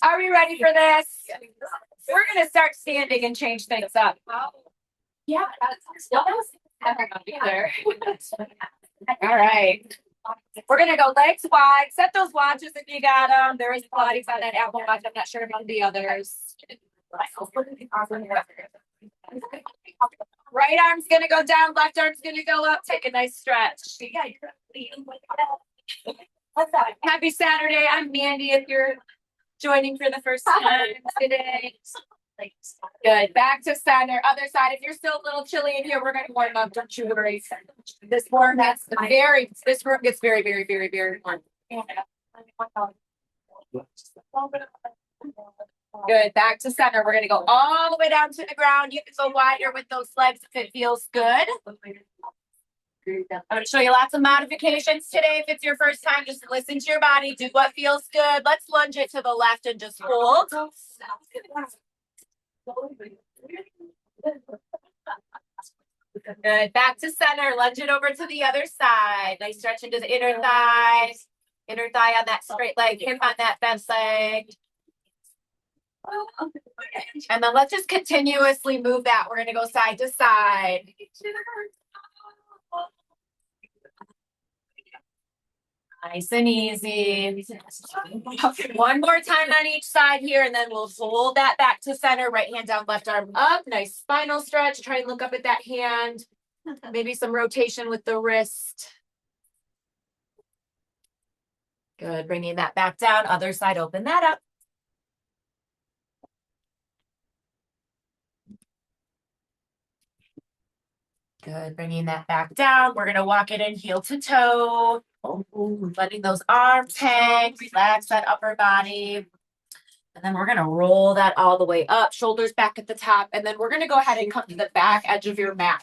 Are we ready for this? We're going to start standing and change things up. Yeah. All right. We're going to go legs wide. Set those watches if you got them. There is Pilates on that Apple Watch. I'm not sure about the others. Right arm's going to go down. Left arm's going to go up. Take a nice stretch. Happy Saturday. I'm Mandy if you're joining for the first time today. Good. Back to center. Other side. If you're still a little chilly in here, we're going to warm up. Don't you worry. This room gets very, very, very, very warm. Good. Back to center. We're going to go all the way down to the ground. You can go wider with those legs if it feels good. I'm going to show you lots of modifications today. If it's your first time, just listen to your body. Do what feels good. Let's lunge it to the left and just hold. Good. Back to center. Lunge it over to the other side. Nice stretch into the inner thighs. Inner thigh on that straight leg. Hip on that bent leg. And then let's just continuously move that. We're going to go side to side. Nice and easy. One more time on each side here, and then we'll fold that back to center. Right hand down, left arm up. Nice spinal stretch. Try and look up at that hand. Maybe some rotation with the wrist. Good. Bringing that back down. Other side, open that up. Good. Bringing that back down. We're going to walk it in heel to toe. Letting those arms hang. Relax that upper body. And then we're going to roll that all the way up. Shoulders back at the top. And then we're going to go ahead and come to the back edge of your mat.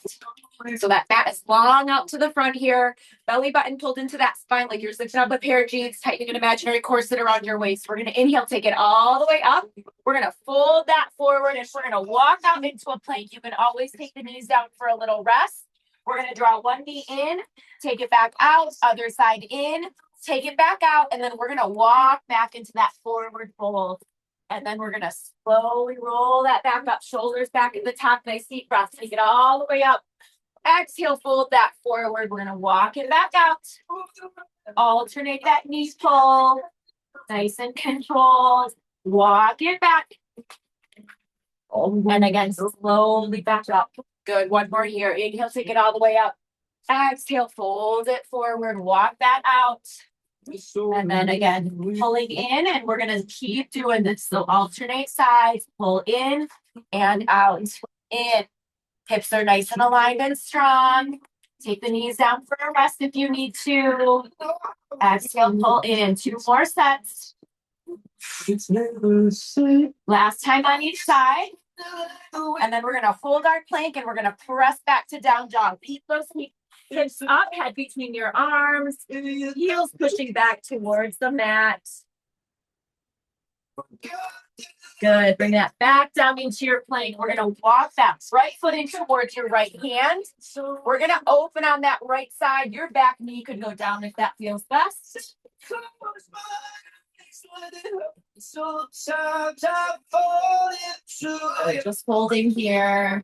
So that mat is long out to the front here. Belly button pulled into that spine like you're lifting up a pair of jeans. Tightening an imaginary corset around your waist. We're going to inhale. Take it all the way up. We're going to fold that forward. And we're going to walk out into a plank. You can always take the knees down for a little rest. We're going to draw one knee in, take it back out, other side in, take it back out, and then we're going to walk back into that forward fold. And then we're going to slowly roll that back up, shoulders back at the top, nice deep breath. Take it all the way up. Exhale, fold that forward. We're going to walk it back out. Alternate that knee pull. Nice and controlled. Walk it back. And again, slowly back up. Good. One more here. Inhale, take it all the way up. Exhale, fold it forward. Walk that out. And then again, pulling in. And we're going to keep doing this. So alternate sides. Pull in and out. In. Hips are nice and aligned and strong. Take the knees down for a rest if you need to. Exhale, pull in. 2 more sets. Last time on each side. And then we're going to hold our plank and we're going to press back to down dog. Keep those hips up, head between your arms, heels pushing back towards the mat. Good. Bring that back down into your plank. We're going to walk that right foot in towards your right hand. We're going to open on that right side. Your back knee could go down if that feels best. Just holding here.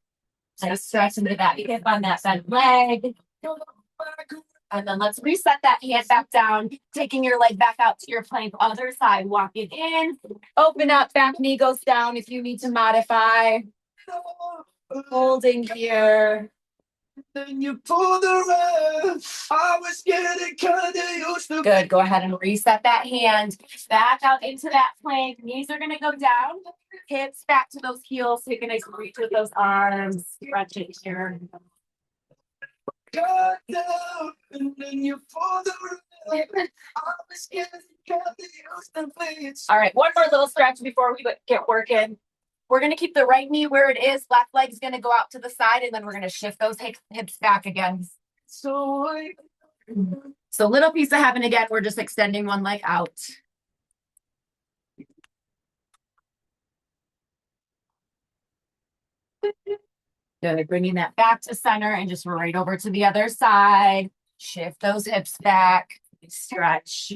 Nice stretch into that hip on that bent leg. And then let's reset that hand back down, taking your leg back out to your plank. Other side, walk it in. Open up, back knee goes down if you need to modify. Holding here. Then you pull the rug. I was getting kind of used to. Good. Go ahead and reset that hand. Back out into that plank. Knees are going to go down. Hips back to those heels. Take a nice reach with those arms. Stretch it here. Got down, and then you pull the rug. I was getting kind of used to. All right. One more little stretch before we get working. We're going to keep the right knee where it is. Left leg's going to go out to the side, and then we're going to shift those hips back again. So little piece of heaven again. We're just extending one leg out. Good. Bringing that back to center and just right over to the other side. Shift those hips back. Stretch.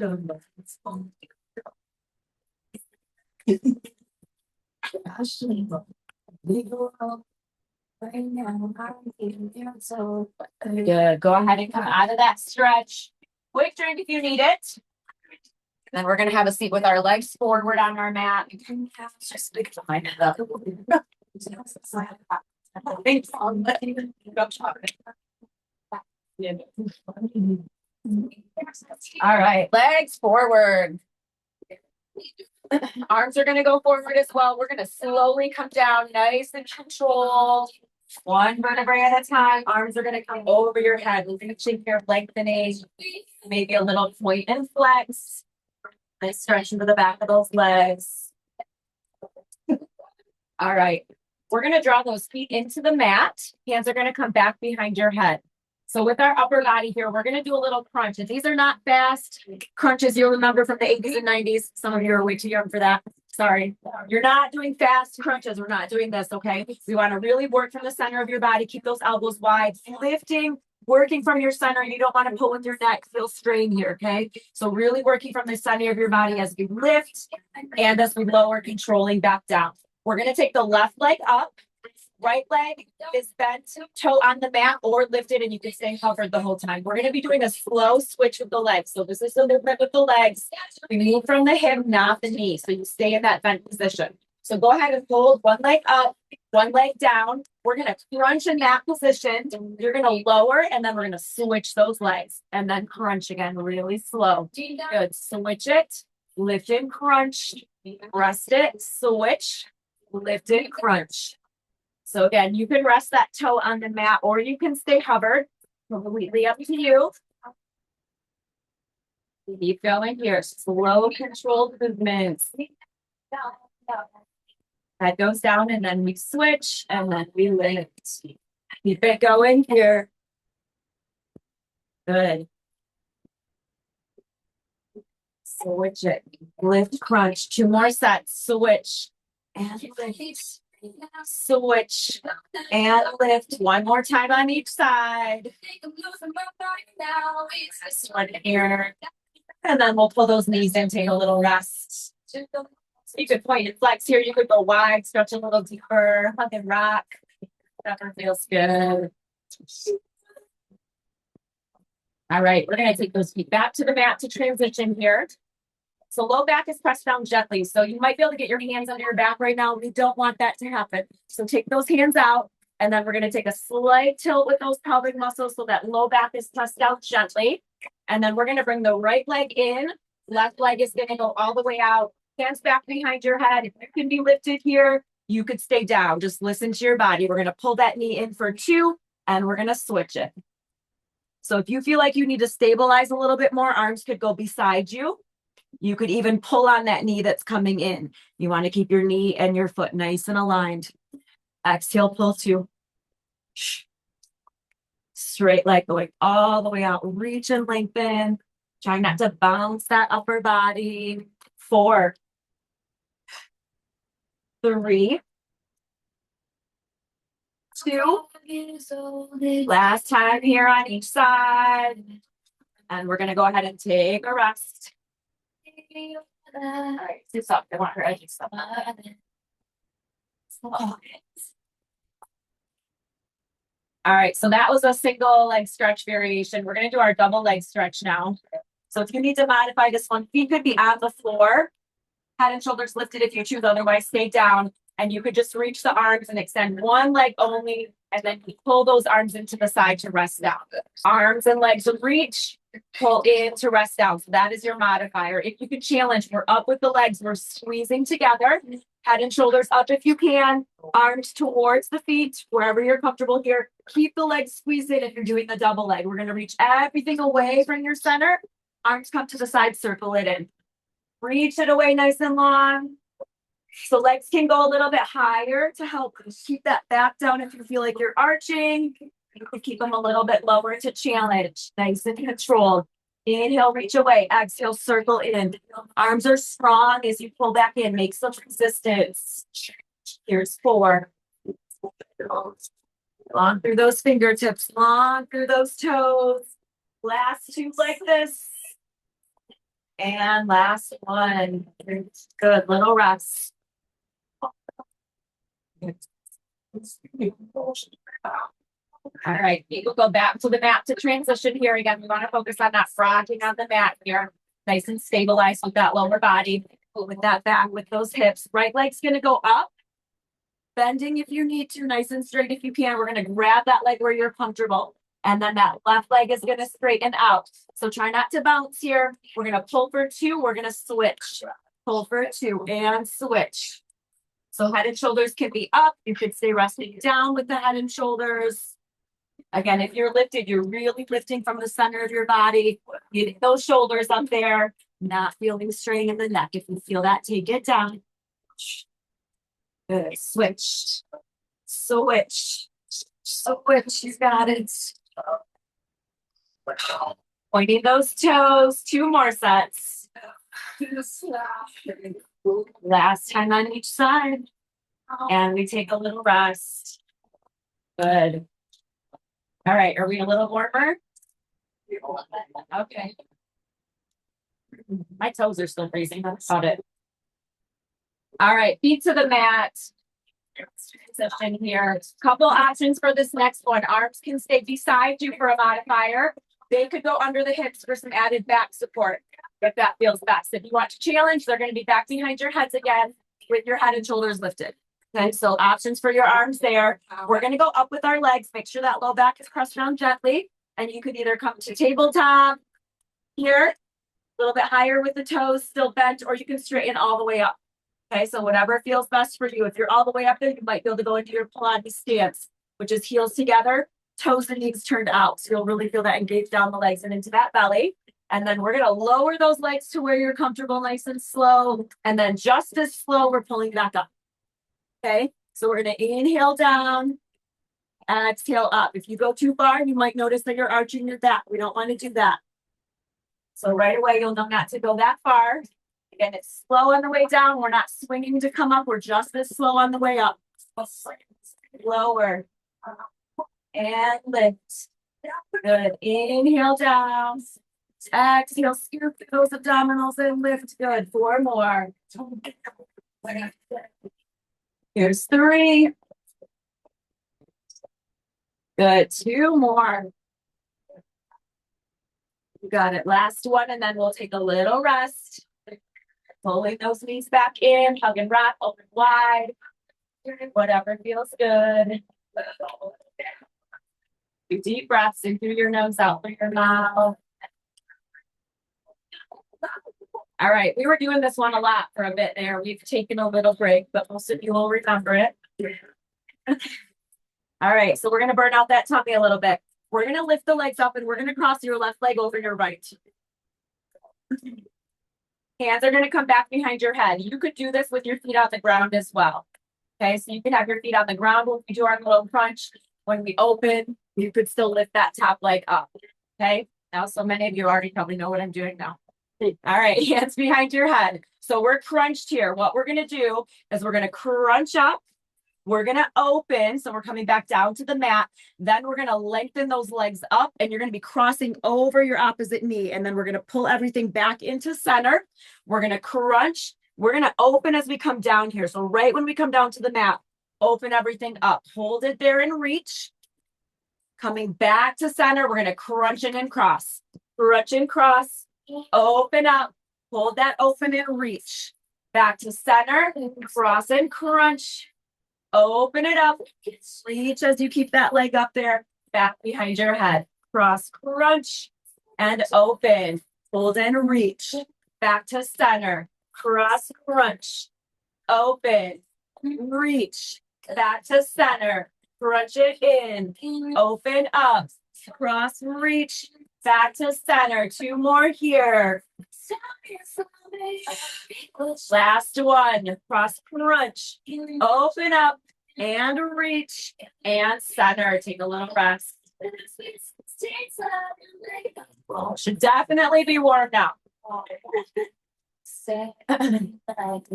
Good. Go ahead and come out of that stretch. Quick drink if you need it. Then we're gonna have a seat with our legs forward on our mat. Just big behind it up. All right, legs forward. Arms are gonna go forward as well. We're gonna slowly come down, nice and controlled. One vertebrae at a time. Arms are gonna come over your head. We're gonna take care of lengthening, maybe a little point and flex. Nice stretch into the back of those legs. All right. We're going to draw those feet into the mat. Hands are going to come back behind your head. So with our upper body here, we're going to do a little crunch. And these are not fast crunches you'll remember from the 80s and 90s. Some of you are way too young for that. Sorry. You're not doing fast crunches. We're not doing this, okay? We want to really work from the center of your body. Keep those elbows wide. Lifting, working from your center. You don't want to pull with your neck. Feel strain here, okay? So really working from the center of your body as we lift and as we lower, controlling back down. We're going to take the left leg up. Right leg is bent, toe on the mat or lifted, and you can stay covered the whole time. We're going to be doing a slow switch with the legs. So this is the movement with the legs. We move from the hip, not the knee. So you stay in that bent position. So go ahead and hold one leg up, one leg down. We're going to crunch in that position. You're going to lower, and then we're going to switch those legs. And then crunch again, really slow. Good. Switch it, lift and crunch, rest it, switch, lift and crunch. So again, you can rest that toe on the mat or you can stay hovered. Completely up to you. Keep going here. Slow, controlled movements. That goes down and then we switch and then we lift. Keep it going here. Good. Switch it. Lift, crunch. 2 more sets. Switch and lift. Switch and lift. 1 more time on each side. This one here. And then we'll pull those knees in, take a little rest. You could point and flex here. You could go wide, stretch a little deeper, hug and rock. Whatever feels good. All right, we're going to take those feet back to the mat to transition here. So low back is pressed down gently. So you might be able to get your hands under your back right now. We don't want that to happen. So take those hands out, and then we're going to take a slight tilt with those pelvic muscles so that low back is pressed down gently. And then we're going to bring the right leg in. Left leg is going to go all the way out. Hands back behind your head. If you can be lifted here, you could stay down. Just listen to your body. We're going to pull that knee in for 2, and we're going to switch it. So if you feel like you need to stabilize a little bit more, arms could go beside you. You could even pull on that knee that's coming in. You want to keep your knee and your foot nice and aligned. Exhale, pull 2. Straight leg going all the way out. Reach and lengthen. Try not to bounce that upper body. 4, 3, 2. Last time here on each side. And we're going to go ahead and take a rest. All right, sit up. I want her edges up. All right, so that was a single leg stretch variation. We're going to do our double leg stretch now. So if you need to modify this one, feet could be on the floor, head and shoulders lifted if you choose, otherwise stay down. And you could just reach the arms and extend one leg only, and then you pull those arms into the side to rest down. Arms and legs will reach, pull in to rest down. So that is your modifier. If you could challenge, we're up with the legs, we're squeezing together, head and shoulders up if you can, arms towards the feet, wherever you're comfortable here. Keep the legs squeezed in if you're doing the double leg. We're going to reach everything away from your center. Arms come to the side, circle it in. Reach it away nice and long. So legs can go a little bit higher to help keep that back down if you feel like you're arching. You can keep them a little bit lower to challenge. Nice and controlled. Inhale, reach away. Exhale, circle in. Arms are strong as you pull back in. Make some resistance. Here's 4. Long through those fingertips. Long through those toes. Last 2 like this. And last one. Good, little rest. All right, we'll go back to the mat to transition here. Again, we want to focus on that frogging on the mat here. Nice and stabilized with that lower body. With that back, with those hips. Right leg's going to go up. Bending if you need to, nice and straight if you can. We're going to grab that leg where you're comfortable. And then that left leg is going to straighten out. So try not to bounce here. We're going to pull for 2. We're going to switch. Pull for 2 and switch. So head and shoulders can be up. You could stay resting down with the head and shoulders. Again, if you're lifted, you're really lifting from the center of your body. Getting those shoulders up there. Not feeling strain in the neck. If you feel that, take it down. Good. Switch. Switch. Switch. You got it. Pointing those toes. 2 more sets. Last time on each side. And we take a little rest. Good. All right. Are we a little warmer? Okay. My toes are still freezing. That's about it. All right. Feet to the mat. Transition here. Couple options for this next one. Arms can stay beside you for a modifier. They could go under the hips for some added back support if that feels best. If you want to challenge, they're going to be back behind your heads again with your head and shoulders lifted. Okay, so options for your arms there. We're going to go up with our legs. Make sure that low back is pressed down gently. And you could either come to tabletop here, a little bit higher with the toes still bent, or you can straighten all the way up. Okay, so whatever feels best for you. If you're all the way up there, you might be able to go into your Pilates stance, which is heels together, toes and knees turned out. So you'll really feel that engage down the legs and into that belly. And then we're going to lower those legs to where you're comfortable, nice and slow. And then just as slow, we're pulling back up. Okay, so we're going to inhale down, exhale up. If you go too far, you might notice that you're arching your back. We don't want to do that. So right away, you'll know not to go that far. Again, it's slow on the way down. We're not swinging to come up. We're just as slow on the way up. Lower. And lift. Good. Inhale down. Exhale. Scoop those abdominals and lift. Good. 4 more. Here's 3. Good. 2 more. You got it. Last one, and then we'll take a little rest. Pulling those knees back in, hug and rock, open wide. Whatever feels good. Do deep breaths in through your nose, out through your mouth. All right, we were doing this one a lot for a bit there. We've taken a little break, but most of you will remember it. All right, so we're going to burn out that tummy a little bit. We're going to lift the legs up and we're going to cross your left leg over your right. Hands are going to come back behind your head. You could do this with your feet on the ground as well. Okay, so you can have your feet on the ground when we do our little crunch. When we open, you could still lift that top leg up. Okay, now so many of you already probably know what I'm doing now. All right, hands behind your head. So we're crunched here. What we're going to do is we're going to crunch up. We're going to open. So we're coming back down to the mat. Then we're going to lengthen those legs up and you're going to be crossing over your opposite knee. And then we're going to pull everything back into center. We're going to crunch. We're going to open as we come down here. So right when we come down to the mat, open everything up. Hold it there and reach. Coming back to center, we're going to crunch in and cross. Crunch and cross. Open up. Hold that open and reach. Back to center. Cross and crunch. Open it up. Reach as you keep that leg up there. Back behind your head. Cross, crunch, and open. Hold and reach. Back to center. Cross, crunch. Open. Reach. Back to center. Crunch it in. Open up. Cross, reach. Back to center. 2 more here. Last one. Cross, crunch. Open up and reach and center. Take a little rest. Should definitely be warm now. All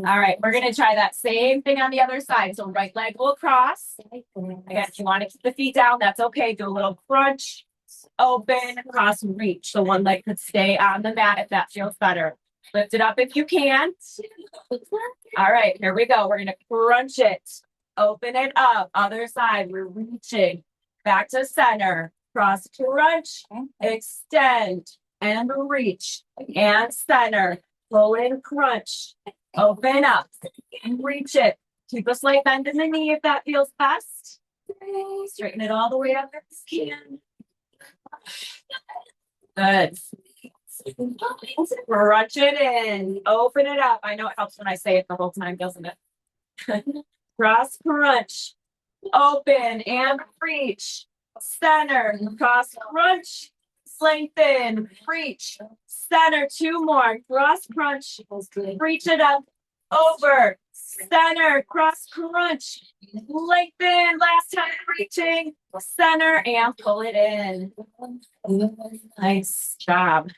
right, we're going to try that same thing on the other side. So right leg will cross. Again, if you want to keep the feet down, that's okay. Do a little crunch, open, cross, reach. So one leg could stay on the mat if that feels better. Lift it up if you can. All right, here we go. We're going to crunch it. Open it up. Other side. We're reaching back to center. Cross crunch. Extend and reach and center. Pull in crunch. Open up and reach it. Keep a slight bend in the knee if that feels best. Straighten it all the way up if you can. Good. Crunch it in. Open it up. I know it helps when I say it the whole time, doesn't it? Cross crunch. Open and reach. Center. Cross crunch. Lengthen. Reach. Center. Two more. Cross crunch. Reach it up. Over. Center. Cross crunch. Lengthen. Last time reaching. Center and pull it in. Nice job.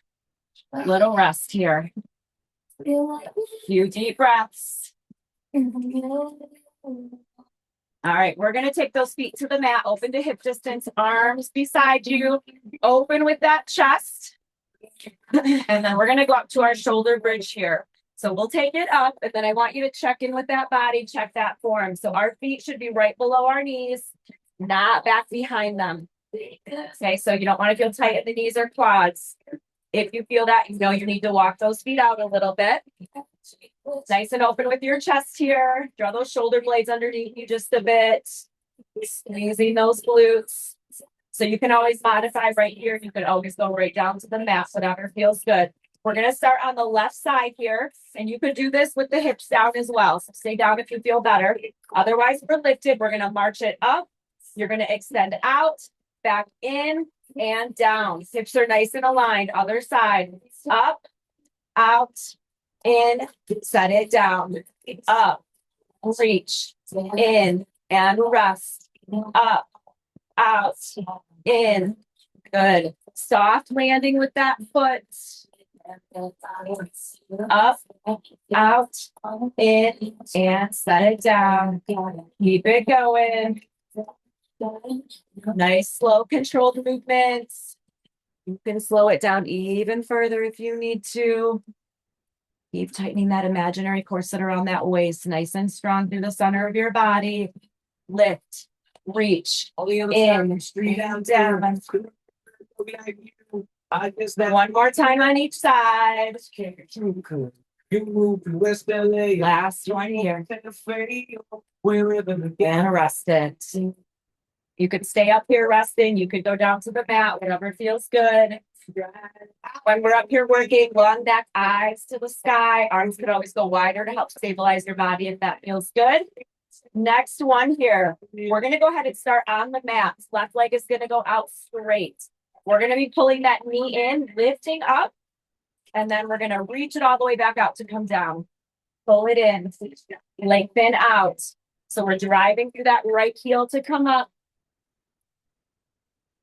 Little rest here. Few deep breaths. All right, we're going to take those feet to the mat, open to hip distance, arms beside you, open with that chest. And then we're going to go up to our shoulder bridge here. So we'll take it up, and then I want you to check in with that body, check that form. So our feet should be right below our knees, not back behind them. Okay, so you don't want to feel tight at the knees or quads. If you feel that, you know you need to walk those feet out a little bit. Nice and open with your chest here. Draw those shoulder blades underneath you just a bit. Squeezing those glutes. So you can always modify right here. You can always go right down to the mat, whatever feels good. We're going to start on the left side here. And you could do this with the hips down as well. So stay down if you feel better. Otherwise, we're lifted. We're going to march it up. You're going to extend out, back in, and down. Hips are nice and aligned. Other side. Up, out, in, set it down. Up, reach, in, and rest. Up, out, in. Good. Soft landing with that foot. Up, out, in, and set it down. Keep it going. Nice, slow, controlled movements. You can slow it down even further if you need to. Keep tightening that imaginary corset around that waist, nice and strong through the center of your body. Lift, reach, in, down. One more time on each side. Last one here. And rest it. You could stay up here resting. You could go down to the mat, whatever feels good. When we're up here working, long neck, eyes to the sky. Arms could always go wider to help stabilize your body if that feels good. Next one here. We're going to go ahead and start on the mat. Left leg is going to go out straight. We're going to be pulling that knee in, lifting up, and then we're going to reach it all the way back out to come down. Pull it in, lengthen out. So we're driving through that right heel to come up.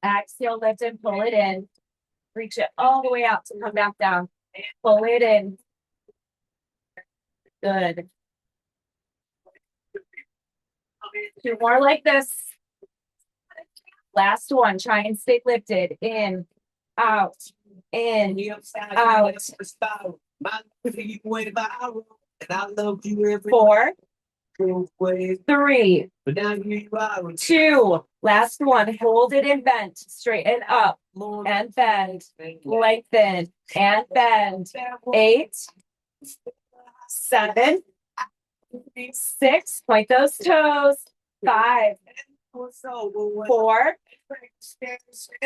Exhale, lift and pull it in. Reach it all the way out to come back down. Pull it in. Good. Two more like this. Last one. Try and stay lifted. In, out, in, out. 4, 3, 2. Last one. Hold it and bend. Straighten up and bend. Lengthen and bend. 8, 7, 6. Point those toes. 5, 4,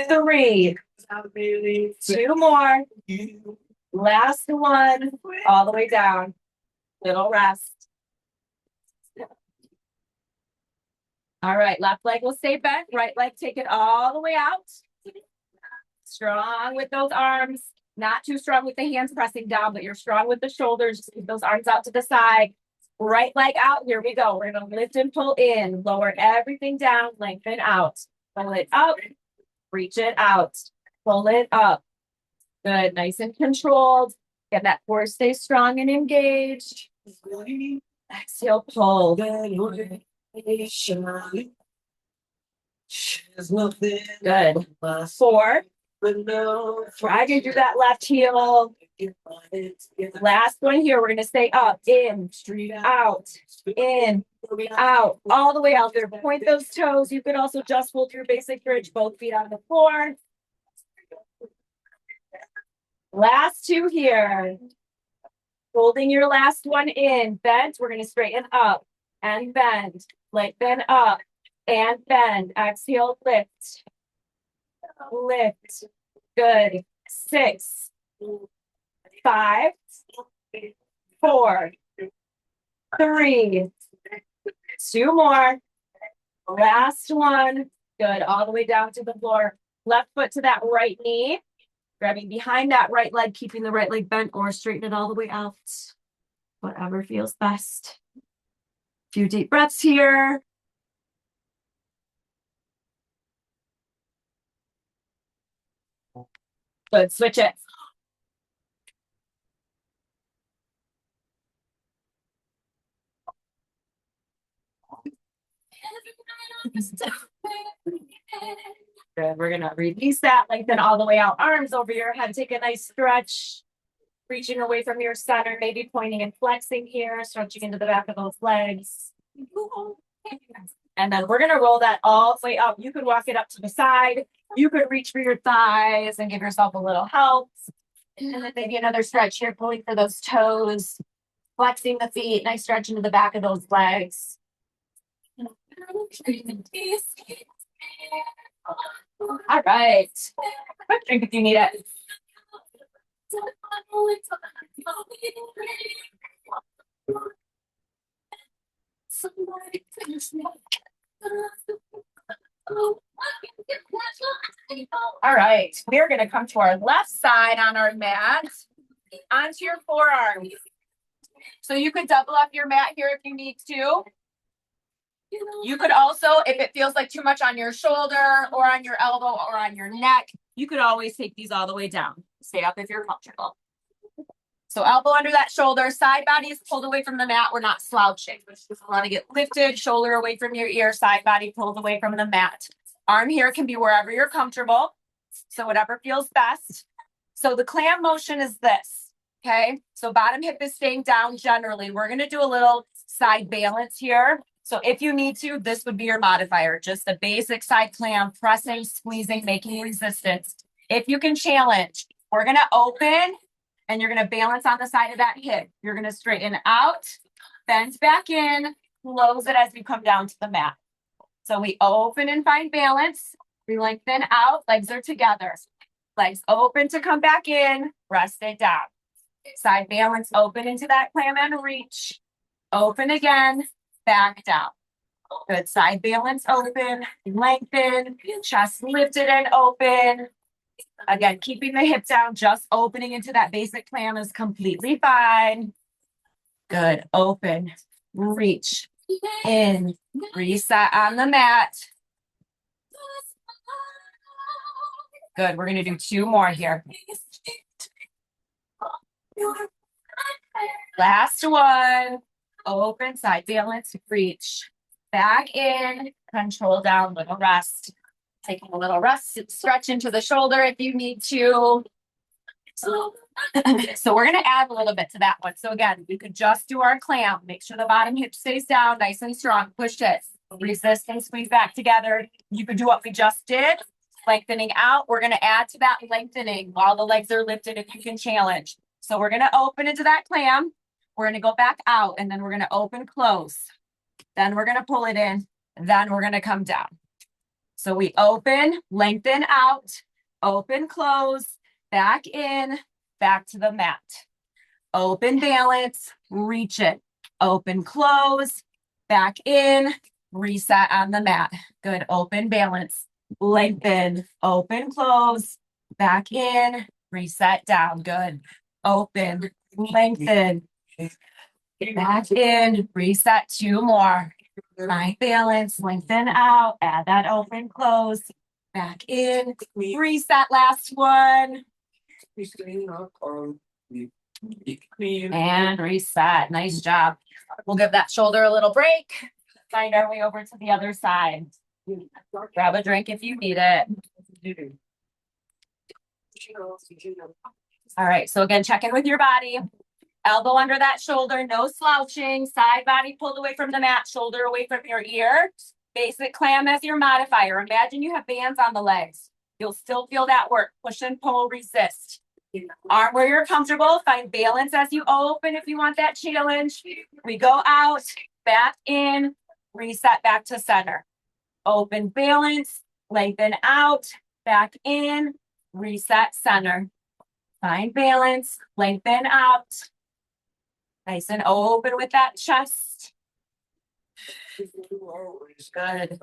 3. 2 more. Last one. All the way down. Little rest. All right, left leg will stay bent. Right leg, take it all the way out. Strong with those arms. Not too strong with the hands pressing down, but you're strong with the shoulders. Just keep those arms out to the side. Right leg out. Here we go. We're going to lift and pull in. Lower everything down. Lengthen out. Pull it up. Reach it out. Pull it up. Good. Nice and controlled. Get that core stay strong and engaged. Exhale, pull. Good. Four. Try to do that left heel. Last one here. We're going to stay up, in, out, in, out, all the way out there. Point those toes. You could also just hold your basic bridge, both feet on the floor. Last two here. Holding your last one in. Bend. We're going to straighten up and bend. Lengthen up and bend. Exhale, lift. Lift. Good. 6, 5, 4, 3, 2 more. Last one. Good. All the way down to the floor. Left foot to that right knee. Grabbing behind that right leg, keeping the right leg bent, or straighten it all the way out. Whatever feels best. Few deep breaths here. Good. Switch it. Good. We're going to release that, lengthen all the way out. Arms over your head. Take a nice stretch. Reaching away from your center, maybe pointing and flexing here, stretching into the back of those legs. And then we're going to roll that all the way up. You could walk it up to the side. You could reach for your thighs and give yourself a little help. And then maybe another stretch here, pulling for those toes, flexing the feet. Nice stretch into the back of those legs. All right. Quick drink if you need it. All right, we're going to come to our left side on our mat, onto your forearms. So you could double up your mat here if you need to. You could also, if it feels like too much on your shoulder or on your elbow or on your neck, you could always take these all the way down. Stay up if you're comfortable. So elbow under that shoulder, side body is pulled away from the mat. We're not slouching. We want to get lifted, shoulder away from your ear, side body pulled away from the mat. Arm here can be wherever you're comfortable. So whatever feels best. So the clam motion is this, okay? So bottom hip is staying down generally. We're going to do a little side balance here. So if you need to, this would be your modifier. Just a basic side clam, pressing, squeezing, making resistance. If you can challenge, we're going to open and you're going to balance on the side of that hip. You're going to straighten out, bend back in, close it as you come down to the mat. So we open and find balance. We lengthen out, legs are together. Legs open to come back in, rest it down. Side balance, open into that clam and reach. Open again, back down. Good. Side balance, open, lengthen, chest lifted and open. Again, keeping the hip down, just opening into that basic clam is completely fine. Good. Open, reach, in, reset on the mat. Good. We're going to do 2 more here. Last one. Open, side balance, reach. Back in, control down, little rest. Taking a little rest, stretch into the shoulder if you need to. So we're going to add a little bit to that one. So again, we could just do our clam. Make sure the bottom hip stays down, nice and strong. Push it. Resist and squeeze back together. You could do what we just did. Lengthening out. We're going to add to that lengthening while the legs are lifted if you can challenge. So we're going to open into that clam. We're going to go back out and then we're going to open, close. Then we're going to pull it in. Then we're going to come down. So we open, lengthen out, open, close, back in, back to the mat. Open, balance, reach it. Open, close, back in, reset on the mat. Good. Open, balance, lengthen, open, close, back in, reset down. Good. Open, lengthen, back in, reset. 2 more. Find balance, lengthen out, add that open, close, back in, reset, last one. And reset. Nice job. We'll give that shoulder a little break. Find our way over to the other side. Grab a drink if you need it. All right, so again, check in with your body. Elbow under that shoulder, no slouching, side body pulled away from the mat, shoulder away from your ear. Basic clam as your modifier. Imagine you have bands on the legs. You'll still feel that work. Push and pull, resist. Arm where you're comfortable. Find balance as you open if you want that challenge. We go out, back in, reset back to center. Open, balance, lengthen out, back in, reset center. Find balance, lengthen out. Nice and open with that chest. Good.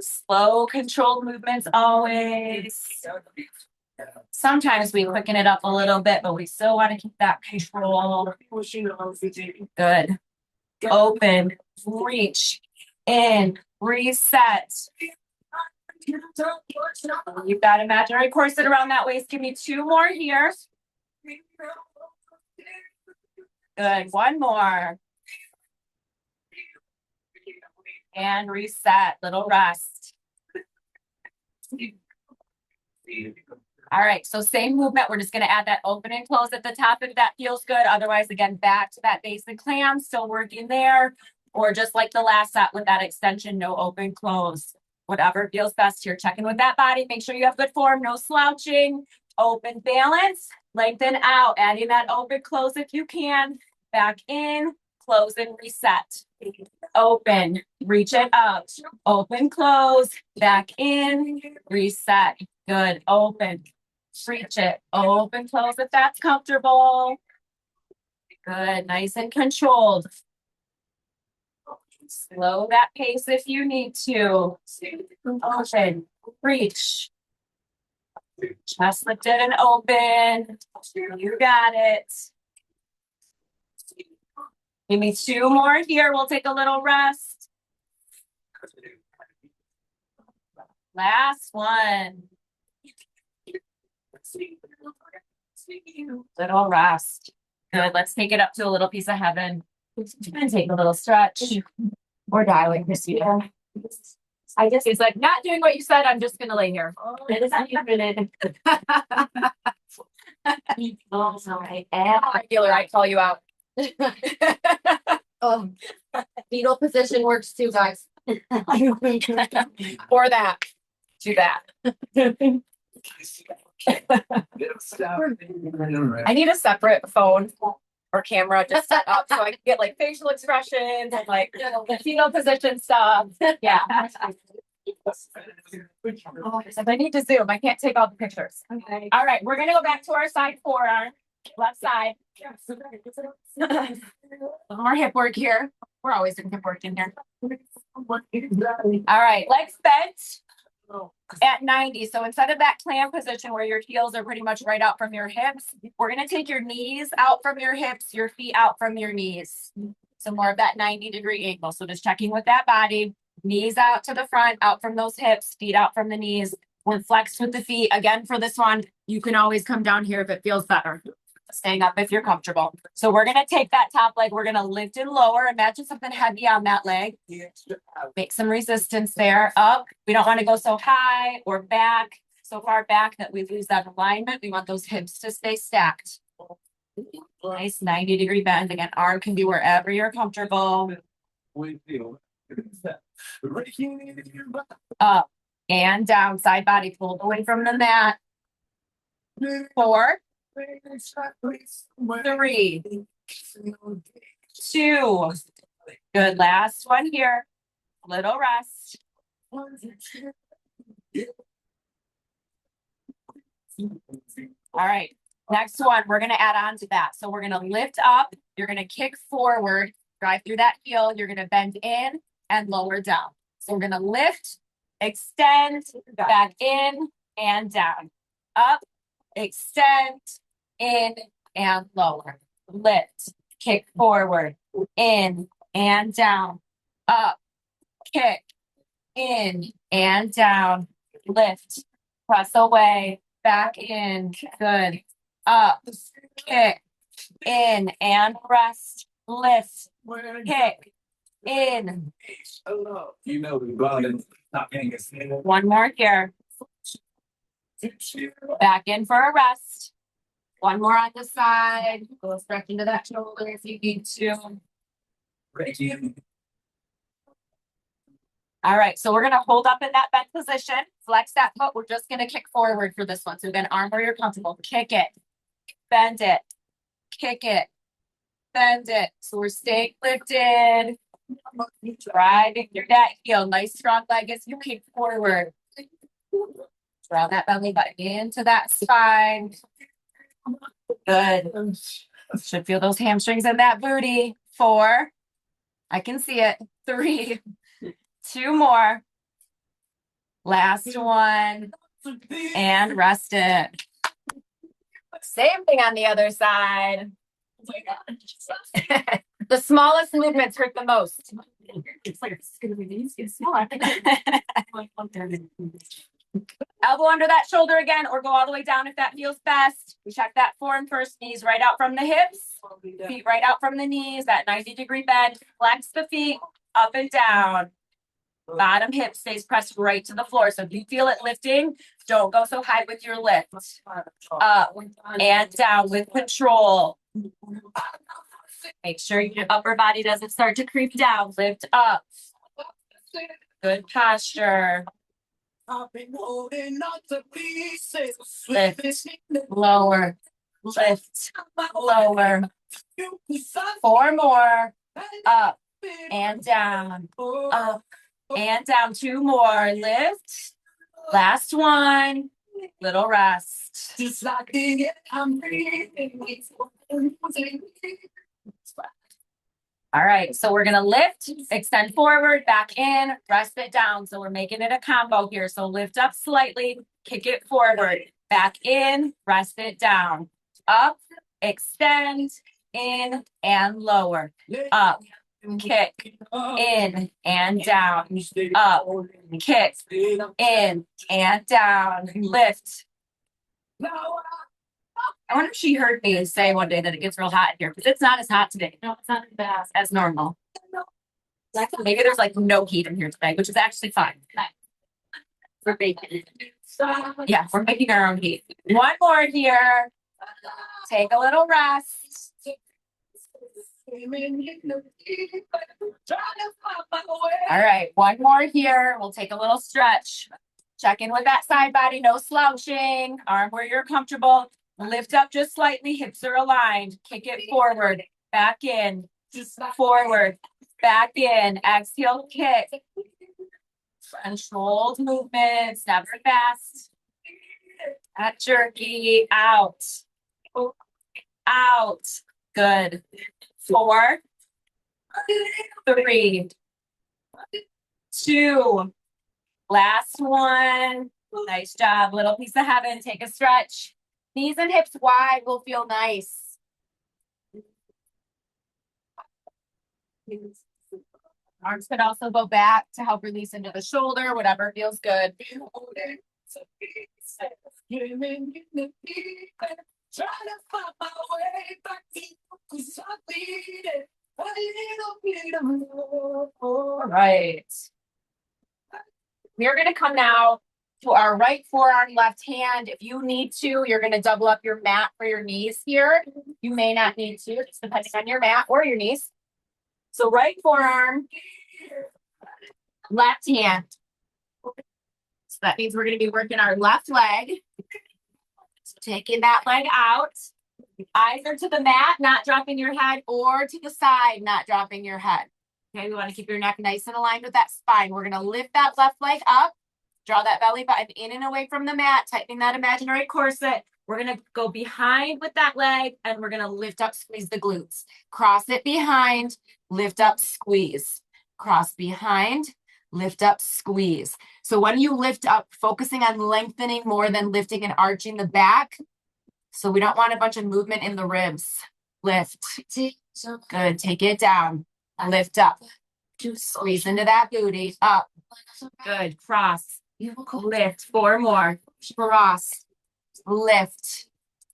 Slow, controlled movements always. Sometimes we quicken it up a little bit, but we still want to keep that control. Good. Open, reach, in, reset. You've got imaginary corset around that waist. Give me 2 more here. Good. 1 more. And reset. Little rest. All right. So same movement. We're just going to add that open and close at the top if that feels good. Otherwise, again, back to that basic clam. Still working there. Or just like the last set with that extension, no open, close. Whatever feels best here. Check in with that body. Make sure you have good form. No slouching. Open, balance. Lengthen out. Adding that open, close if you can. Back in. Close and reset. Open, reach it up, open, close, back in, reset. Good. Open, reach it, open, close if that's comfortable. Good. Nice and controlled. Slow that pace if you need to. Open, reach. Chest lifted and open. You got it. Give me 2 more here. We'll take a little rest. Last one. Little rest. Good. Let's take it up to a little piece of heaven. And take a little stretch. Or die like this, you know. It's like, not doing what you said. I'm just going to lay here. It is unlimited. Regular, I call you out. Fetal position works too, guys. Or that. Do that. I need a separate phone or camera just set up so I can get like facial expressions and like the fetal position stuff. Yeah. I need to zoom. I can't take all the pictures. Okay. All right, we're gonna go back to our side forearm. Left side. A little more hip work here. We're always doing hip work in here. All right, legs bent at 90. So instead of that clam position where your heels are pretty much right out from your hips, we're going to take your knees out from your hips, your feet out from your knees. So more of that 90-degree angle. So just checking with that body, knees out to the front, out from those hips, feet out from the knees. We're flexed with the feet. Again, for this one, you can always come down here if it feels better. Staying up if you're comfortable. So we're going to take that top leg. We're going to lift and lower. Imagine something heavy on that leg. Make some resistance there. Up. We don't want to go so high or back, so far back that we lose that alignment. We want those hips to stay stacked. Nice 90-degree bend. Again, arm can be wherever you're comfortable. Up and down. Side body pulled away from the mat. 4, 3, 2. Good. Last one here. Little rest. All right. Next one, we're going to add on to that. So we're going to lift up. You're going to kick forward, drive through that heel. You're going to bend in and lower down. So we're going to lift, extend, back in and down. Up, extend, in and lower. Lift, kick forward, in and down. Up, kick, in and down. Lift, press away, back in. Good. Up, kick, in and rest. Lift, kick, in. One more here. Back in for a rest. One more on the side. Go stretch into that shoulder if you need to. All right, so we're gonna hold up in that bent position, flex that foot. We're just gonna kick forward for this one. So again, arm where you're comfortable. Kick it, bend it, kick it, bend it. So we're staying lifted, driving through that heel. Nice strong leg as you kick forward. Draw that belly button into that spine. Good. Should feel those hamstrings in that booty. 4. I can see it. 3. 2 more. Last one. And rest it. Same thing on the other side. The smallest movements hurt the most. It's like it's gonna be these. It's smaller. Elbow under that shoulder again, or go all the way down if that feels best. We check that form first. Knees right out from the hips. Feet right out from the knees. That 90-degree bend. Flex the feet up and down. Bottom hip stays pressed right to the floor. So if you feel it lifting, don't go so high with your lift. Up and down with control. Make sure your upper body doesn't start to creep down. Lift up. Good posture. Lift. Lower. Lift. Lower. 4 more. Up and down. Up and down. 2 more. Lift. Last one. Little rest. All right, so we're gonna lift, extend forward, back in, rest it down. So we're making it a combo here. So lift up slightly, kick it forward, back in, rest it down. Up, extend, in, and lower. Up, kick, in, and down. Up, kick, in, and down. Lift. I wonder if she heard me say one day that it gets real hot in here, because it's not as hot today. No, it's not as bad as normal. Maybe there's like no heat in here today, which is actually fine. We're baking. Yeah, we're making our own heat. One more here. Take a little rest. All right, one more here. We'll take a little stretch. Check in with that side body, no slouching. Arm where you're comfortable. Lift up just slightly, hips are aligned. Kick it forward, back in, forward, back in. Exhale, kick. Controlled movements, never fast. That jerky, out. Out. Good. 4, 3, 2. Last one. Nice job. Little piece of heaven. Take a stretch. Knees and hips wide will feel nice. Arms could also go back to help release into the shoulder, whatever feels good. All right. We're going to come now to our right forearm, left hand. If you need to, you're going to double up your mat for your knees here. You may not need to, it's depending on your mat or your knees. So right forearm, left hand. So that means we're going to be working our left leg. So taking that leg out, either to the mat, not dropping your head, or to the side, not dropping your head. Okay, we want to keep your neck nice and aligned with that spine. We're going to lift that left leg up, draw that belly button in and away from the mat, tightening that imaginary corset. We're going to go behind with that leg, and we're going to lift up, squeeze the glutes. Cross it behind, lift up, squeeze. Cross behind, lift up, squeeze. So when you lift up, focusing on lengthening more than lifting and arching the back. So we don't want a bunch of movement in the ribs. Lift. Good. Take it down. Lift up. Squeeze into that booty. Up. Good. Cross. Lift. 4 more. Cross. Lift.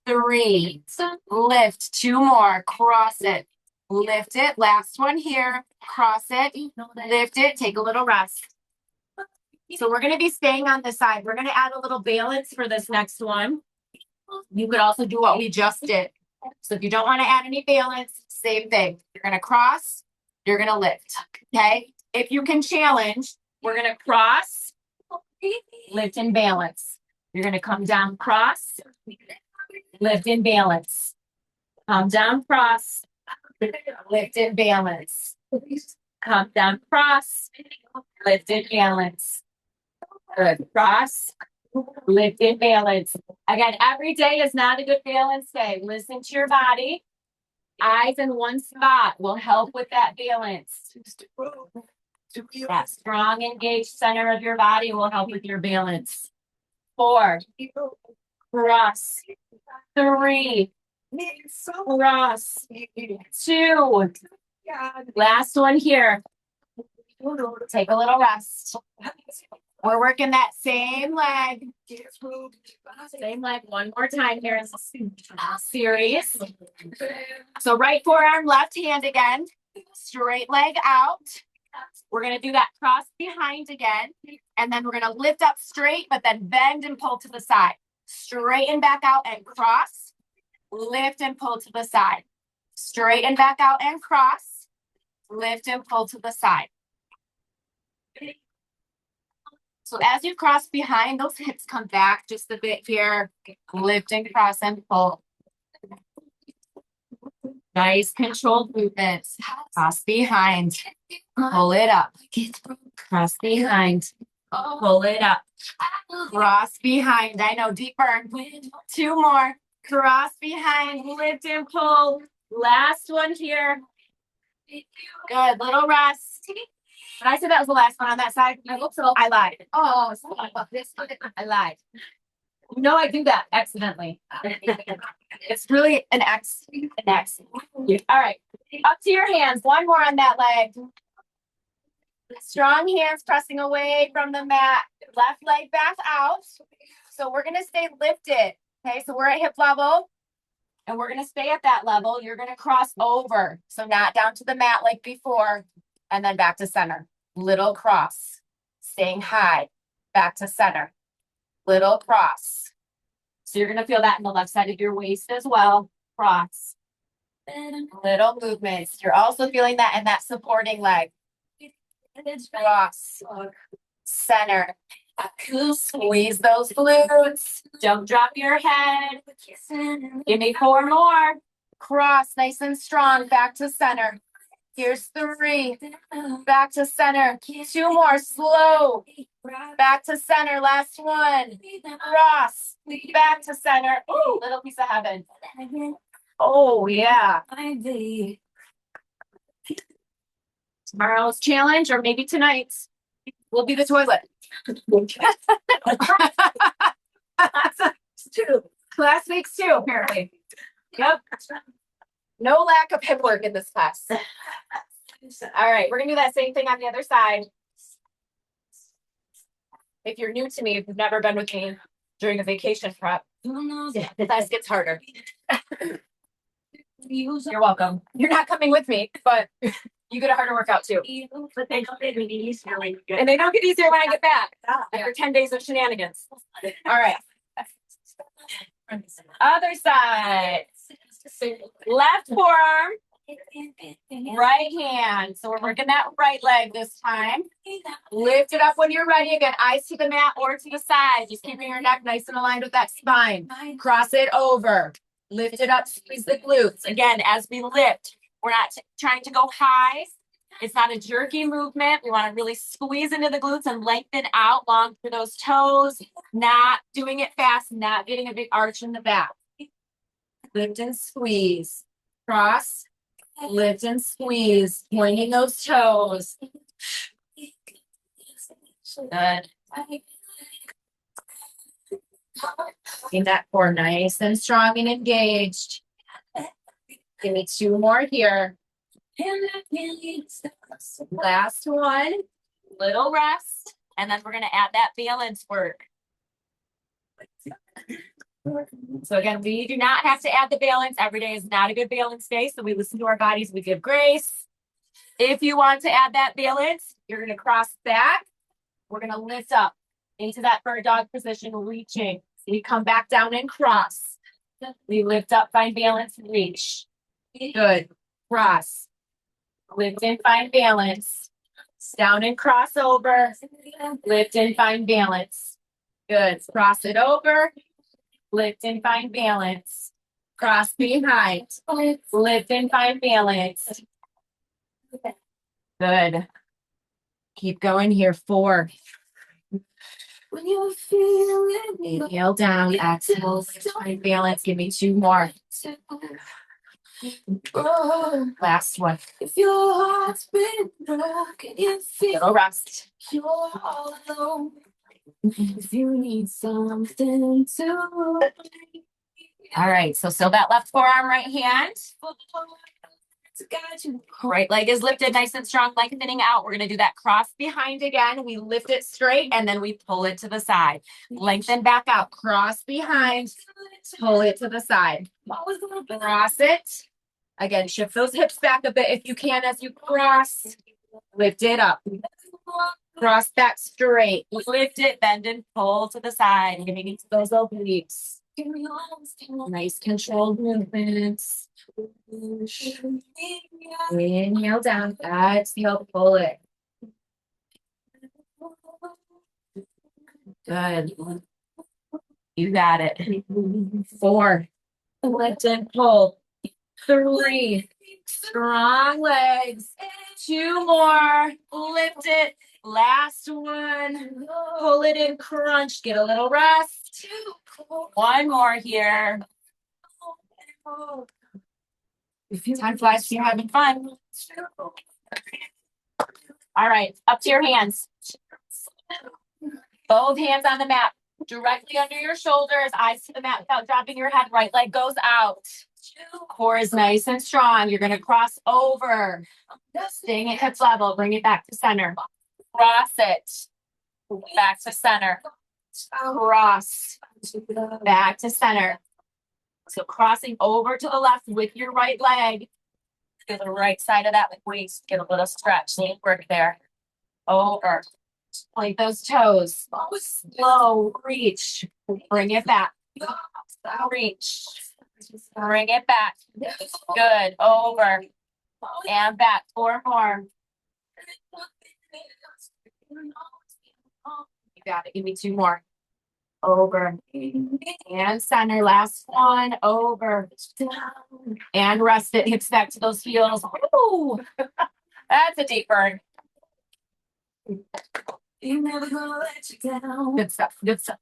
3. Lift. 2 more. Cross it. Lift it. Last one here. Cross it. Lift it. Take a little rest. So we're going to be staying on this side. We're going to add a little balance for this next one. You could also do what we just did. So if you don't want to add any balance, same thing. You're going to cross, you're going to lift. Okay. If you can challenge, we're going to cross, lift and balance. You're going to come down, cross, lift and balance. Come down, cross, lift and balance. Come down, cross, lift and balance. Good. Cross, lift and balance. Again, every day is not a good balance day. Listen to your body. Eyes in one spot will help with that balance. That strong, engaged center of your body will help with your balance. 4, cross. 3, cross. 2. Last one here. Take a little rest. We're working that same leg. Same leg one more time here in this series. So right forearm, left hand again. Straight leg out. We're going to do that cross behind again. And then we're going to lift up straight, but then bend and pull to the side. Straighten back out and cross. Lift and pull to the side. Straighten back out and cross. Lift and pull to the side. So as you cross behind, those hips come back just a bit here. Lift and cross and pull. Nice controlled movements. Cross behind. Pull it up. Cross behind. Pull it up. Cross behind. I know, deep burn. 2 more. Cross behind. Lift and pull. Last one here. Good. Little rest. Did I say that was the last one on that side? I hope so. I lied. Oh, I lied. No, I do that accidentally. It's really an X. All right. Up to your hands. One more on that leg. Strong hands pressing away from the mat. Left leg back out. So we're going to stay lifted. Okay, so we're at hip level. And we're going to stay at that level. You're going to cross over. So not down to the mat like before. And then back to center. Little cross. Staying high. Back to center. Little cross. So you're going to feel that in the left side of your waist as well. Cross. Little movements. You're also feeling that in that supporting leg. Cross. Center. Squeeze those glutes. Don't drop your head. Give me 4 more. Cross. Nice and strong. Back to center. Here's 3. Back to center. 2 more. Slow. Back to center. Last one. Cross. Back to center. Ooh, little piece of heaven. Oh, yeah. Tomorrow's challenge, or maybe tonight's, will be the toilet. Class weeks 2, apparently. Yep. No lack of hip work in this class. All right, we're going to do that same thing on the other side. If you're new to me, if you've never been with me during a vacation prep, the class gets harder. You're welcome. You're not coming with me, but you get a harder workout too. But they don't get easier when you get And they don't get easier when I get back after 10 days of shenanigans. All right. Other side. Left forearm, right hand. So we're working that right leg this time. Lift it up when you're ready. Again, eyes to the mat or to the side. Just keeping your neck nice and aligned with that spine. Cross it over. Lift it up, squeeze the glutes. Again, as we lift, we're not trying to go high. It's not a jerky movement. We want to really squeeze into the glutes and lengthen out long through those toes. Not doing it fast, not getting a big arch in the back. Lift and squeeze. Cross. Lift and squeeze. Pointing those toes. Good. Keep that core nice and strong and engaged. Give me 2 more here. Last one. Little rest. And then we're going to add that balance work. So again, we do not have to add the balance. Every day is not a good balance day. So we listen to our bodies. We give grace. If you want to add that balance, you're going to cross back. We're going to lift up into that bird dog position, reaching. So we come back down and cross. We lift up, find balance, and reach. Good. Cross. Lift and find balance. Down and cross over. Lift and find balance. Good. Cross it over. Lift and find balance. Cross behind. Lift and find balance. Good. Keep going here. 4. When you feel it, inhale down, exhale, lift, find balance. Give me 2 more. Last one. If your heart's been broken, you feel little rest. You're all alone. If you need something to. All right, so still that left forearm, right hand. Right leg is lifted nice and strong, lengthening out. We're going to do that cross behind again. We lift it straight and then we pull it to the side. Lengthen back out. Cross behind. Pull it to the side. Cross it. Again, shift those hips back a bit if you can as you cross. Lift it up. Cross back straight. Lift it, bend and pull to the side. Giving into those obliques. Nice controlled movements. Inhale down. Exhale, pull it. Good. You got it. 4. Lift and pull. 3. Strong legs. 2 more. Lift it. Last one. Pull it in, crunch. Get a little rest. 1 more here. Time flies. You're having fun. All right. Up to your hands. Both hands on the mat. Directly under your shoulders. Eyes to the mat without dropping your head. Right leg goes out. Core is nice and strong. You're going to cross over. Staying at hip level. Bring it back to center. Cross it. Back to center. Cross. Back to center. So crossing over to the left with your right leg. To the right side of that with waist. Get a little stretch. Work there. Over. Point those toes. Slow. Reach. Bring it back. Reach. Bring it back. Good. Over. And back. 4 more. You got it. Give me 2 more. Over. And center. Last one. Over. And rest it. Hips back to those heels. Ooh. That's a deep burn. Good stuff. Good stuff.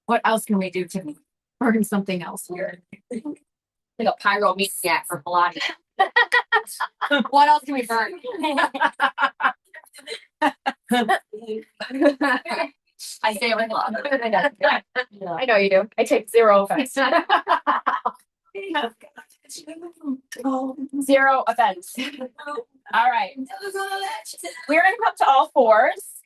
What else can we do to burn something else here? Like a pyro meat snack for Pilates. What else can we burn? I say it with love. I know you do. I take 0 offense. 0 offense. All right. We're going to come to all 4s.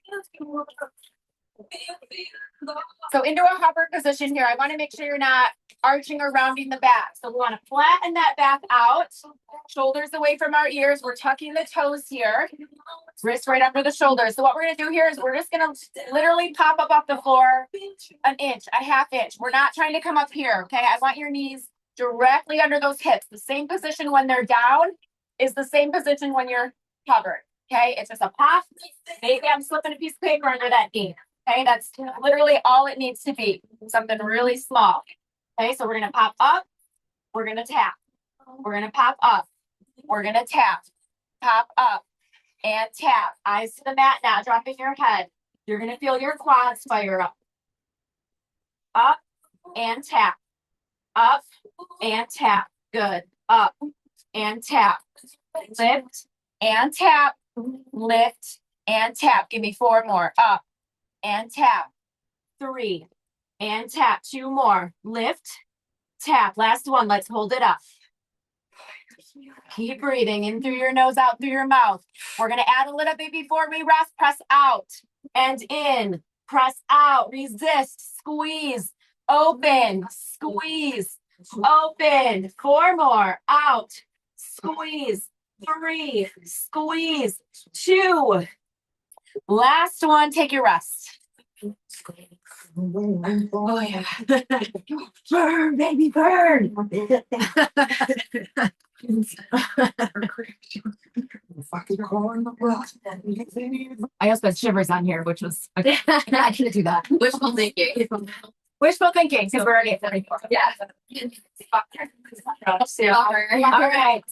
So into a hover position here. I want to make sure you're not arching or rounding the back. So we want to flatten that back out. Shoulders away from our ears. We're tucking the toes here. Wrist right under the shoulders. So what we're going to do here is we're just going to literally pop up off the floor 1 inch, a 1/2 inch. We're not trying to come up here, okay? I want your knees directly under those hips. The same position when they're down is the same position when you're covered, okay? It's just a pop. Maybe I'm slipping a piece of paper under that knee, okay? That's literally all it needs to be. Something really small, okay? So we're going to pop up. We're going to tap. We're going to pop up. We're going to tap. Pop up. And tap. Eyes to the mat, not dropping your head. You're going to feel your quads fire up. Up and tap. Up and tap. Good. Up and tap. Lift and tap. Lift and tap. Give me 4 more. Up and tap. 3 and tap. 2 more. Lift, tap. Last one. Let's hold it up. Keep breathing in through your nose, out through your mouth. We're going to add a little bit before we rest. Press out and in. Press out. Resist. Squeeze. Open. Squeeze. Open. 4 more. Out. Squeeze. 3. Squeeze. 2. Last one. Take your rest. Oh yeah. Burn, baby, burn. I also had shivers on here, which was I couldn't do that. Wishful thinking. Wishful thinking, because we're already at 34. Yeah. All right.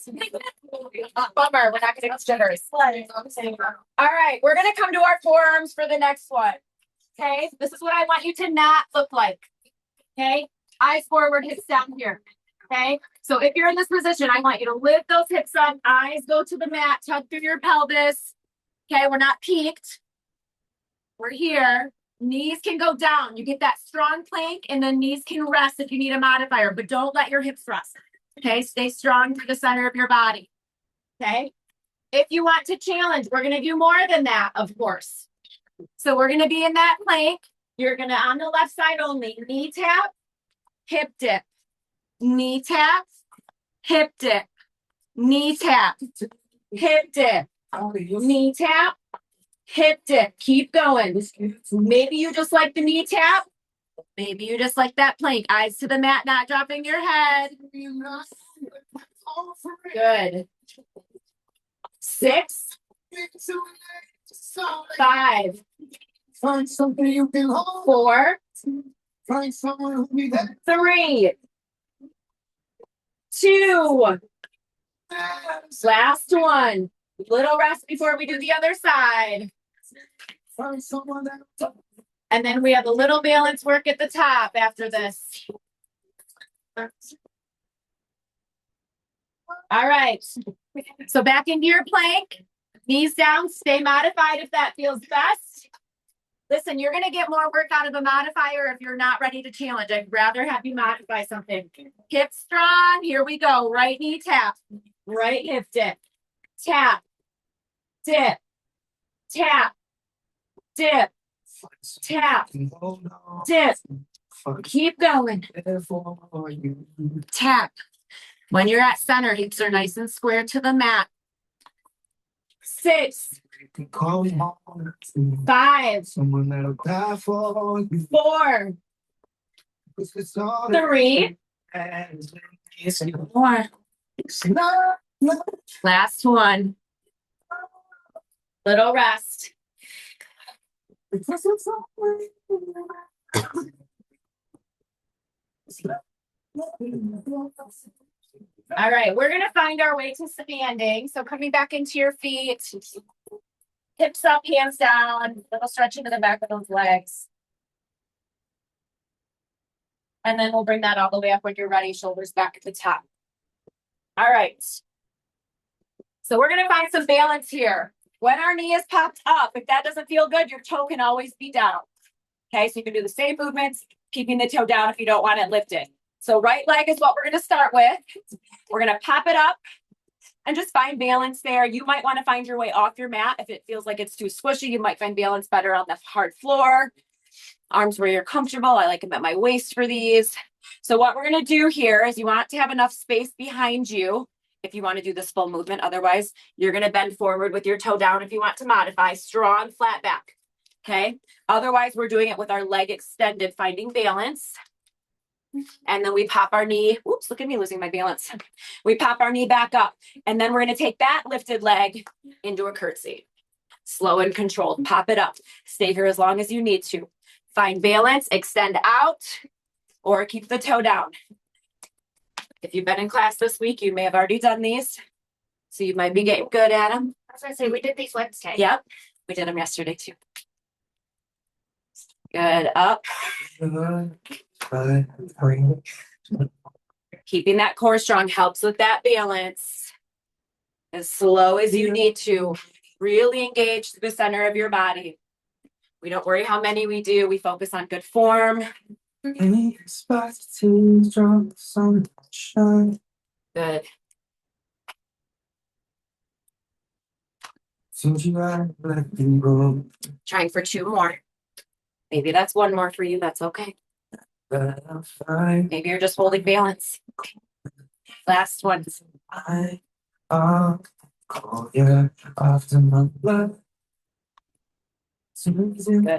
Bummer, we're not getting shivers. All right, we're gonna come to our forearms for the next one. Okay, this is what I want you to not look like. Okay, eyes forward, hips down here. Okay, so if you're in this position, I want you to lift those hips up, eyes go to the mat, tug through your pelvis. Okay, we're not peaked. We're here. Knees can go down. You get that strong plank, and then knees can rest if you need a modifier, but don't let your hips rest. Okay, stay strong through the center of your body. Okay, if you want to challenge, we're going to do more than that, of course. So we're going to be in that plank. You're going to, on the left side only, knee tap, hip dip, knee tap, hip dip, knee tap, hip dip, knee tap, hip dip. Keep going. Maybe you just like the knee tap. Maybe you just like that plank. Eyes to the mat, not dropping your head. Good. 6, 5, 4, 3, 2. Last one. Little rest before we do the other side. And then we have a little balance work at the top after this. All right. So back into your plank. Knees down. Stay modified if that feels best. Listen, you're going to get more work out of a modifier if you're not ready to challenge. I'd rather have you modify something. Hips strong. Here we go. Right knee tap. Right hip dip. Tap. Dip. Tap. Dip. Tap. Dip. Keep going. Tap. When you're at center, hips are nice and square to the mat. 6, 5, 4, 3, 4. Last one. Little rest. All right, we're going to find our way to standing. So coming back into your feet, hips up, hands down, little stretch into the back of those legs. And then we'll bring that all the way up when you're ready, shoulders back at the top. All right. So we're going to find some balance here. When our knee is popped up, if that doesn't feel good, your toe can always be down. Okay, so you can do the same movements, keeping the toe down if you don't want it lifted. So right leg is what we're going to start with. We're going to pop it up and just find balance there. You might want to find your way off your mat. If it feels like it's too squishy, you might find balance better on the hard floor. Arms where you're comfortable. I like them at my waist for these. So what we're going to do here is you want to have enough space behind you if you want to do this full movement. Otherwise, you're going to bend forward with your toe down if you want to modify. Strong, flat back. Okay. Otherwise, we're doing it with our leg extended, finding balance. And then we pop our knee. Oops, look at me losing my balance. We pop our knee back up. And then we're going to take that lifted leg into a curtsy. Slow and controlled. Pop it up. Stay here as long as you need to. Find balance, extend out, or keep the toe down. If you've been in class this week, you may have already done these. So you might be getting good at them. I was going to say, we did these Wednesday. Yep. We did them yesterday too. Good. Up. Keeping that core strong helps with that balance. As slow as you need to. Really engage the center of your body. We don't worry how many we do. We focus on good form. Good. Trying for 2 more. Maybe that's 1 more for you. That's okay. Maybe you're just holding balance. Last one. Good.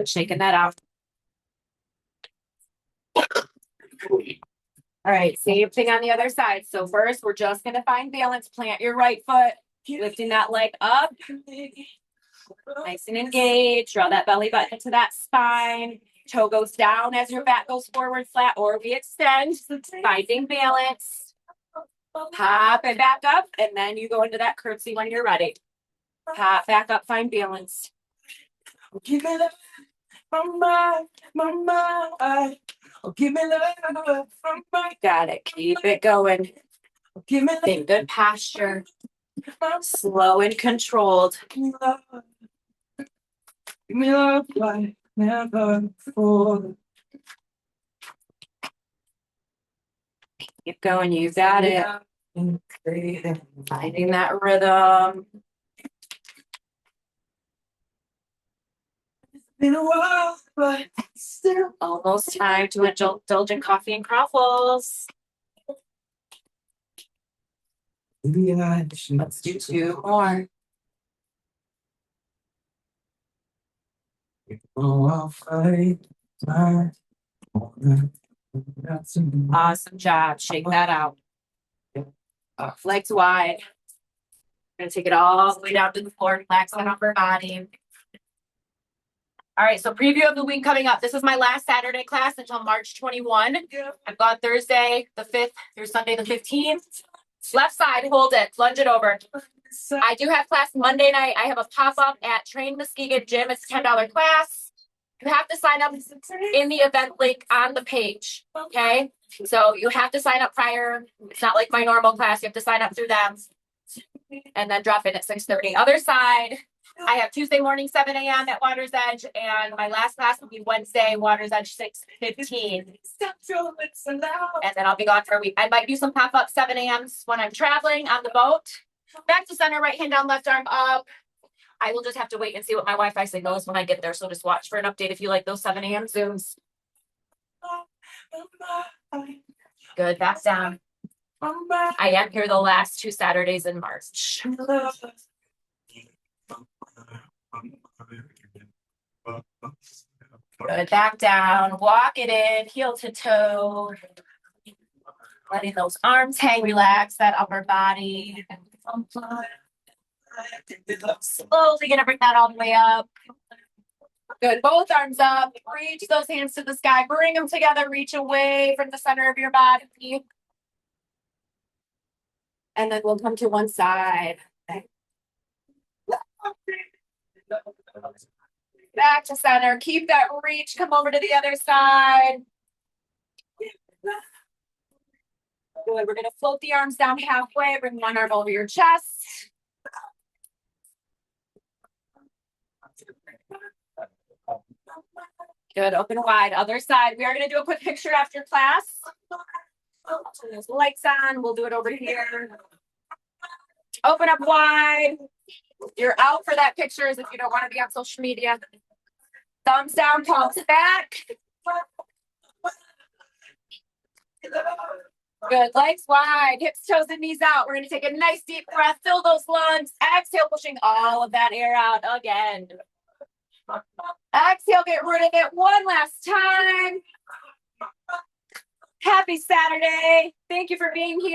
Shaking that out. All right, same thing on the other side. So first, we're just going to find balance. Plant your right foot, lifting that leg up. Nice and engaged. Draw that belly button into that spine. Toe goes down as your back goes forward flat, or we extend. Finding balance. Pop it back up, and then you go into that curtsy when you're ready. Pop back up, find balance. Give me love from my give me love from my. Got it. Keep it going. Give me in good posture. Slow and controlled. Give me love. Give me love like never before. Keep going. You got it. Finding that rhythm. Been a while, but still almost time to indulge in coffee and croffles. Let's do 2 more. Awesome job. Shake that out. Legs wide. Gonna take it all the way down to the floor. Relax that upper body. All right, so preview of the week coming up. This is my last Saturday class until March 21. I've got Thursday the 5th through Sunday the 15th. Left side, hold it, lunge it over. I do have class Monday night. I have a pop-up at Train Muskegon Gym. It's a $10 class. You have to sign up in the event link on the page, okay? So you have to sign up prior. It's not like my normal class. You have to sign up through them and then drop in at 6:30. Other side, I have Tuesday morning, 7 a.m. at Water's Edge, and my last class will be Wednesday, Water's Edge, 6:15. And then I'll be gone for a week. I might do some pop-up 7 a.m.s when I'm traveling on the boat. Back to center, right hand down, left arm up. I will just have to wait and see what my Wi-Fi signal is when I get there. So just watch for an update if you like those 7 a.m. Zooms. Good, back down. I am here the last 2 Saturdays in March. Good, back down. Walk it in, heel to toe. Letting those arms hang, relax that upper body. Slowly gonna bring that all the way up. Good, both arms up. Reach those hands to the sky. Bring them together. Reach away from the center of your body. And then we'll come to one side. Back to center. Keep that reach. Come over to the other side. Good. We're going to float the arms down halfway. Bring one arm over your chest. Good. Open wide. Other side. We are going to do a quick picture after class. Turn those lights on. We'll do it over here. Open up wide. You're out for that picture as if you don't want to be on social media. Thumbs down, palms back. Good, legs wide, hips, toes, and knees out. We're going to take a nice deep breath, fill those lungs. Exhale, pushing all of that air out again. Exhale, get rid of it one last time. Happy Saturday. Thank you for being here.